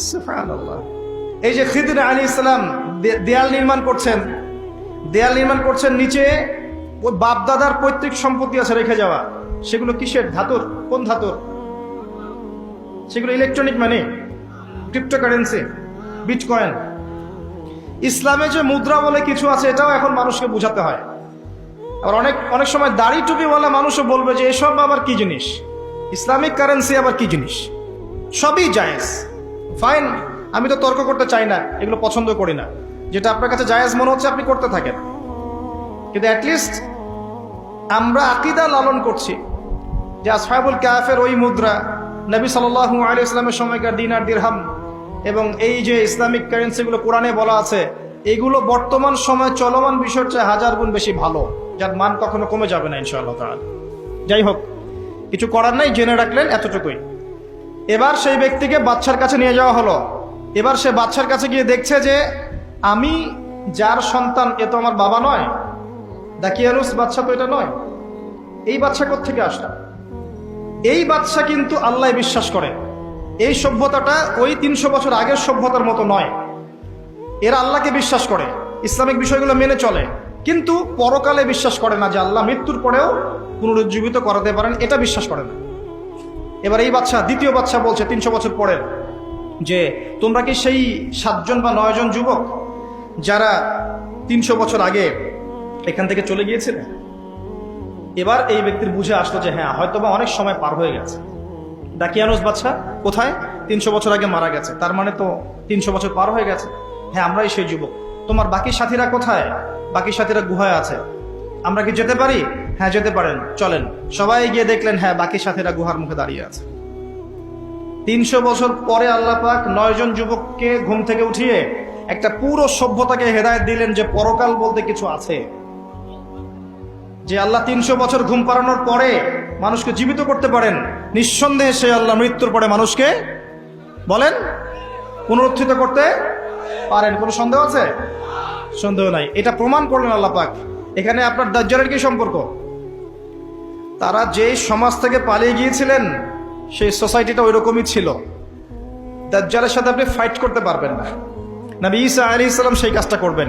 সুবহানাল্লাহ। এই যে খিদর আলাইহিস সালাম দেয়াল নির্মাণ করছেন, দেয়াল নির্মাণ করছেন, নিচে ওই বাপদাদার পৈতৃক সম্পত্তি আছে রেখে যাওয়া। সেগুলো কিসের? ধাতুর। কোন ধাতুর? সেগুলো ইলেকট্রনিক মানি, ক্রিপ্টোকারেন্সি, বিটকয়েন। ইসলামে যে মুদ্রা বলে কিছু আছে, এটাও এখন মানুষকে বোঝাতে হয়। আবার অনেক সময় দাড়ি টুপিওয়ালা মানুষও বলবে যে এসব আবার কি জিনিস, ইসলামিক কারেন্সি আবার কি জিনিস। সবই জায়েজ, ফাইন, আমি তো তর্ক করতে চাই না, এগুলো পছন্দ করি না। যেটা আপনার কাছে জায়েজ মনে হচ্ছে আপনি করতে থাকেন, কিন্তু অ্যাটলিস্ট আমরা আকীদা লালন করছি যে আসহাবুল কাহফের ওই মুদ্রা, নবী সাল্লাল্লাহু আলাইহি ওয়াসাল্লামের সময়কার দিনার, দিরহাম এবং এই যে ইসলামিক কারেন্সিগুলো কোরআনে বলা আছে, এগুলো বর্তমান সময় চলমান বিষয়ের চেয়ে 1000 গুণ বেশি ভালো, যার মান কখনো কমে যাবে না ইনশাআল্লাহ তাআলা। যাই হোক, কিছু করার নাই, জেনে রাখলেন এতটুকুই। এবার সেই ব্যক্তিকে বাদশার কাছে নিয়ে যাওয়া হলো। এবার সে বাদশার কাছে গিয়ে দেখছে যে আমি যার সন্তান, এ তো আমার বাবা নয়, দাকিয়ানুস বাদশা তো এটা নয়। এই বাদশা কোত্থেকে আসলো? এই বাদশা কিন্তু আল্লাহ বিশ্বাস করে। এই সভ্যতাটা ওই 300 বছর আগের সভ্যতার মতো নয়। এরা আল্লাহকে বিশ্বাস করে, ইসলামিক বিষয়গুলো মেনে চলে, কিন্তু পরকালে বিশ্বাস করে না যে আল্লাহ মৃত্যুর পরেও পুনরুজ্জীবিত করাতে পারেন, এটা বিশ্বাস করে না। এবার এই বাদশা, দ্বিতীয় বাদশা বলছে 300 বছর পরের, যে তোমরা কি সেই 7 জন বা 9 জন যুবক যারা 300 বছর আগে এখান থেকে চলে গিয়েছিল? এবার এই ব্যক্তির বুঝে আসলো যে হ্যাঁ, হয়তোবা অনেক সময় পার হয়ে গেছে। দাকিয়ানুস বাদশা কোথায়? 300 বছর আগে মারা গেছে, তার মানে তো 300 বছর পার হয়ে গেছে। হ্যাঁ, আমরাই সেই যুবক। তোমার বাকি সাথীরা কোথায়? বাকি সাথীরা গুহায় আছে। আমরা কি যেতে পারি? হ্যাঁ, যেতে পারেন, চলেন। সবাই গিয়ে দেখলেন, হ্যাঁ, বাকি সাথীরা গুহার মুখে দাঁড়িয়ে আছে। 300 বছর পরে আল্লাহ পাক 9 জন যুবককে ঘুম থেকে উঠিয়ে একটা পুরো সভ্যতাকে হেদায়েত দিলেন যে পরকাল বলতে কিছু আছে, যে আল্লাহ 300 বছর ঘুম পাড়ানোর পরে মানুষকে জীবিত করতে পারেন। নিঃসন্দেহে সে আল্লাহ মৃত্যুর পরে মানুষকে বলেন পুনরুত্থিত করতে পারেন। কোনো সন্দেহ আছে? সন্দেহ নাই। এটা প্রমাণ করলেন আল্লাহ পাক। এখানে আপনার দাজ্জালের কি সম্পর্ক? তারা যে সমাজ থেকে পালিয়ে গিয়েছিলেন সেই সোসাইটিটা ওই রকমই ছিল। দাজ্জালের সাথে আপনি ফাইট করতে পারবেন না। নবী ঈসা আলাইহিস সালাম সেই কাজটা করবেন,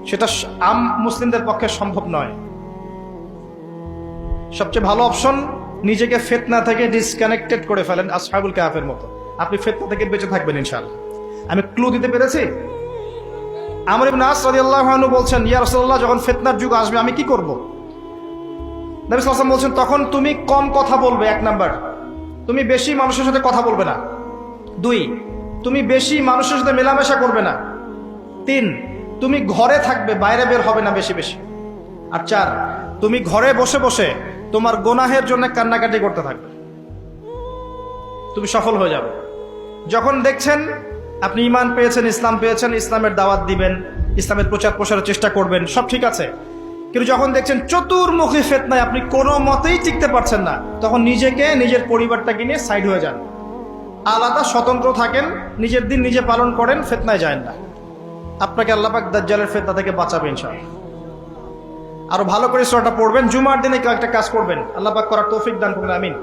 সেটা আম মুসলিমদের পক্ষে সম্ভব নয়। সবচেয়ে ভালো অপশন, নিজেকে ফিতনা থেকে ডিসকানেক্টেড করে ফেলেন, আসহাবুল কাহফের মতো। আপনি ফিতনা থেকে বেঁচে থাকবেন ইনশাআল্লাহ। আমি ক্লু দিতে পেরেছি? আমর ইবনে আস রাদিয়াল্লাহু আনহু বলছেন, ইয়া রাসূলুল্লাহ, যখন ফিতনার যুগ আসবে আমি কি করব? নবী সাল্লাল্লাহু আলাইহি ওয়াসাল্লাম বলছেন, তখন তুমি কম কথা বলবে। 1 নাম্বার, তুমি বেশি মানুষের সাথে কথা বলবে না। 2, তুমি বেশি মানুষের সাথে মেলামেশা করবে না। 3, তুমি ঘরে থাকবে, বাইরে বের হবে না বেশি বেশি। আর 4, তুমি ঘরে বসে বসে তোমার গুনাহের জন্য কান্নাকাটি করতে থাকবে, তুমি সফল হয়ে যাবে। যখন দেখছেন আপনি ঈমান পেয়েছেন, ইসলাম পেয়েছেন, ইসলামের দাওয়াত দিবেন, ইসলামের প্রচার প্রসারের চেষ্টা করবেন, সব ঠিক আছে। কিন্তু যখন দেখছেন চতুর্মুখী ফিতনায় আপনি কোনো মতেই টিকতে পারছেন না, তখন নিজেকে, নিজের পরিবারটাকে নিয়ে সাইড হয়ে যান, আলাদা স্বতন্ত্র থাকেন, নিজের দিন নিজে পালন করেন, ফিতনায় যায় না। আপনাকে আল্লাহ পাক দাজ্জালের ফিতনা থেকে বাঁচাবে ইনশাআল্লাহ। আরো ভালো করে সূরাটা পড়বেন, জুমার দিনে কয়েকটা কাজ করবেন, আল্লাহ পাক করার তৌফিক দান করুন, আমিন।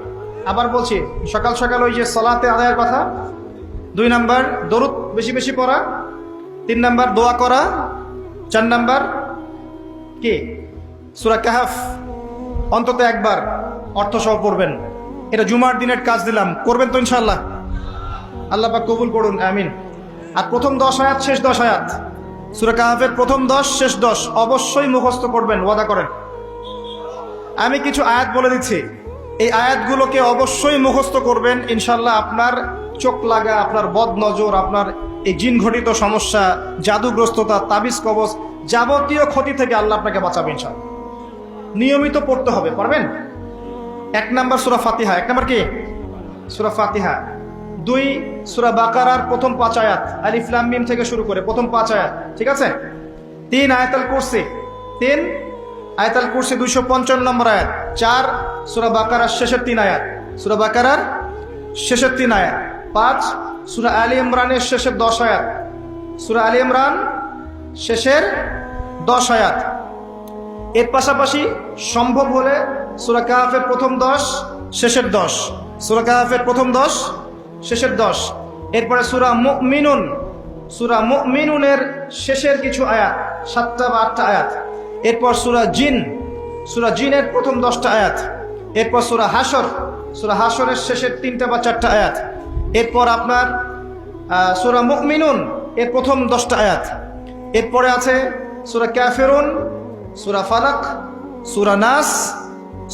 আবার বলছি, সকাল সকাল ওই যে সালাতে আদায়ের কথা, 2 নাম্বার দরুদ বেশি বেশি পড়া, 3 নাম্বার দোয়া করা, 4 নাম্বার কি সূরা কাহফ অন্তত একবার অর্থ সহ পড়বেন। এটা জুমার দিনের কাজ দিলাম, করবেন তো ইনশাআল্লাহ? আল্লাহ পাক কবুল করুন, আমিন। আর প্রথম 10 আয়াত, শেষ 10 আয়াত, সূরা কাহফের প্রথম 10 শেষ 10 অবশ্যই মুখস্থ করবেন, ওয়াদা করেন। আমি কিছু আয়াত বলে দিচ্ছি, এই আয়াতগুলোকে অবশ্যই মুখস্থ করবেন ইনশাআল্লাহ। আপনার চোখ লাগা, আপনার বদ নজর, আপনার এই জিন ঘটিত সমস্যা, জাদুগ্রস্ততা, তাবিজ কবজ, যাবতীয় ক্ষতি থেকে আল্লাহ আপনাকে বাঁচাবে ইনশাআল্লাহ। নিয়মিত পড়তে হবে, পারবেন? 1 নাম্বার সূরা ফাতিহা। 1 নাম্বার কি? সূরা ফাতিহা। 2 সূরা বাকারার প্রথম 5 আয়াত, আলিফ লাম মিম থেকে শুরু করে প্রথম 5 আয়াত, ঠিক আছে? 3 আয়াতুল কুরসি, 3 আয়াতুল কুরসি 255 নম্বর আয়াত। 4 সূরা বাকারার শেষের 3 আয়াত, সূরা বাকারার শেষের 3 আয়াত। 5 সূরা আলী ইমরানের শেষের 10 আয়াত, সূরা আলী ইমরান শেষের 10 আয়াত। এর পাশাপাশি সম্ভব হলে সূরা কাহফের প্রথম 10 শেষের 10, সূরা কাহফের প্রথম 10 শেষের 10। এরপরে সূরা মুমিনুন, সূরা মুমিনুনের শেষের কিছু আয়াত, 7টা বা 8টা আয়াত। এরপর সূরা জিন, সূরা জিনের প্রথম 10টা আয়াত। এরপর সূরা হাশর, সূরা হাশরের শেষের 3টা বা 4টা আয়াত। এরপর আপনার সূরা মুমিনুন এর প্রথম 10টা আয়াত। এরপরে আছে সূরা কাফিরুন, সূরা ফালাক, সূরা নাস,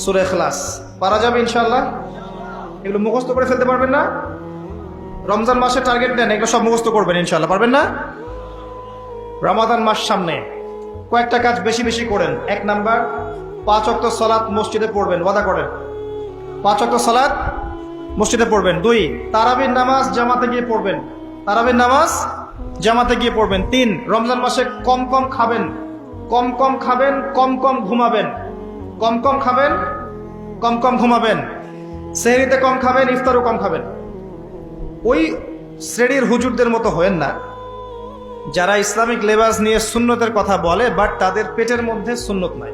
সূরা ইখলাস। পারা যাবে ইনশাআল্লাহ? এগুলো মুখস্থ করে ফেলতে পারবেন না? রমজান মাসে টার্গেট নেন, এগুলো সব মুখস্থ করবেন ইনশাআল্লাহ, পারবেন না? রমাদান মাস সামনে, কয়েকটা কাজ বেশি বেশি করেন। 1 নাম্বার 5 ওয়াক্ত সালাত মসজিদে পড়বেন, ওয়াদা করেন 5 ওয়াক্ত সালাত মসজিদে পড়বেন। 2 তারাবির নামাজ জামাতে গিয়ে পড়বেন, তারাবির নামাজ জামাতে গিয়ে পড়বেন। 3 রমজান মাসে কম কম খাবেন, কম কম খাবেন, কম কম ঘুমাবেন, কম কম খাবেন, কম কম ঘুমাবেন। সেহরিতে কম খাবেন, ইফতারও কম খাবেন। ওই শ্রেণীর হুজুরদের মতো হয়েন না যারা ইসলামিক লেবাস নিয়ে সুন্নতের কথা বলে, বাট তাদের পেটের মধ্যে সুন্নত নাই।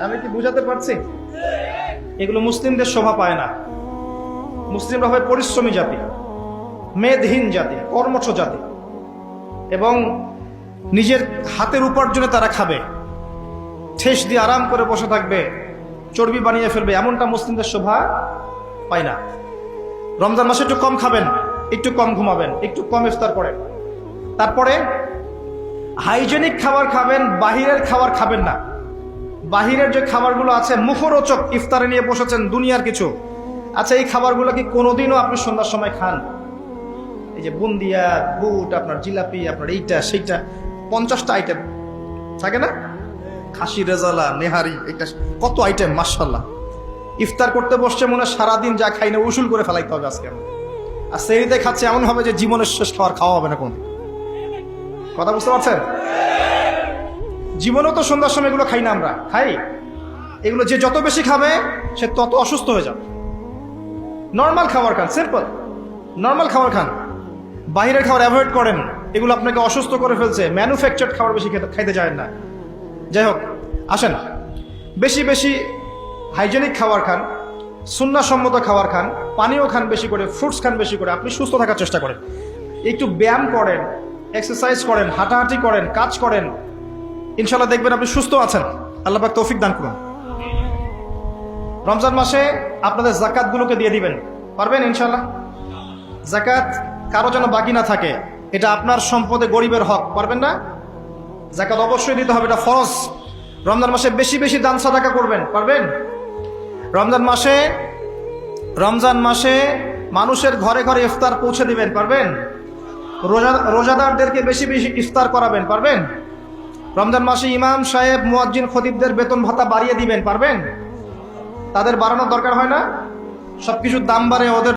আমি কি বুঝাতে পারছি? এগুলো মুসলিমদের শোভা পায় না। মুসলিমরা হয় পরিশ্রমী জাতি, মেদহীন জাতি, কর্মঠ জাতি, এবং নিজের হাতের উপার্জনে তারা খাবে, ঠেস দিয়ে আরাম করে বসে থাকবে, চর্বি বানিয়ে ফেলবে, এমনটা মুসলিমদের শোভা পায় না। রমজান মাসে একটু কম খাবেন, একটু কম ঘুমাবেন, একটু কম ইফতার করেন। তারপরে হাইজেনিক খাবার খাবেন, বাহিরের খাবার খাবেন না। বাহিরের যে খাবারগুলো আছে মুখরোচক, ইফতারে নিয়ে বসেছেন দুনিয়ার কিছু, আচ্ছা এই খাবারগুলো কি কোনোদিনও আপনি সন্ধ্যার সময় খান? এই যে বুন্দিয়া, বুট, আপনার জিলাপি, আপনার এইটা সেইটা, 50টা আইটেম থাকে না? খাসি রেজালা, নেহারি, এটা কত আইটেম, মাশাআল্লাহ। ইফতার করতে বসছে মনে হয় সারাদিন যা খাই না উসুল করে ফেলাইতে হবে আজকে। আর সেরিতে খাচ্ছে এমন হবে যে জীবনের শেষ খাওয়া হবে না কোনদিন। কথা বুঝতে পারছেন? জীবনেও তো সন্ধ্যার সময় এগুলো খাই না, আমরা খাই এগুলো। যে যত বেশি খাবে সে তত অসুস্থ হয়ে যাবে। নর্মাল খাবার খান, সিম্পল নর্মাল খাবার খান, বাহিরের খাবার অ্যাভয়েড করেন, এগুলো আপনাকে অসুস্থ করে ফেলছে। ম্যানুফ্যাকচার্ড খাবার বেশি খাইতে যায় না। যাই হোক, আসেন বেশি বেশি হাইজেনিক খাবার খান, সুন্নাহসম্মত খাবার খান, পানিও খান বেশি করে, ফ্রুটস খান বেশি করে, আপনি সুস্থ থাকার চেষ্টা করেন। একটু ব্যায়াম করেন, এক্সারসাইজ করেন, হাঁটাহাঁটি করেন, কাজ করেন, ইনশাল্লাহ দেখবেন আপনি সুস্থ আছেন। আল্লাহ পাক তৌফিক দান করুন। রমজান মাসে আপনাদের জাকাতগুলোকে দিয়ে দিবেন, পারবেন ইনশাল্লাহ? জাকাত কারো যেন বাকি না থাকে, এটা আপনার সম্পদে গরিবের হক, পারবেন না? জাকাত অবশ্যই দিতে হবে, এটা ফরজ। রমজান মাসে বেশি বেশি দান সাদাকা করবেন, পারবেন? রমজান মাসে মানুষের ঘরে ঘরে ইফতার পৌঁছে দিবেন, পারবেন? রোজাদারদেরকে বেশি বেশি ইফতার করাবেন, পারবেন? রমজান মাসে ইমাম সাহেব, মুয়াজ্জিন, খতিবদের বেতন ভাতা বাড়িয়ে দিবেন, পারবেন? তাদের বাড়ানোর দরকার হয় না? সবকিছুর দাম বাড়ে, ওদের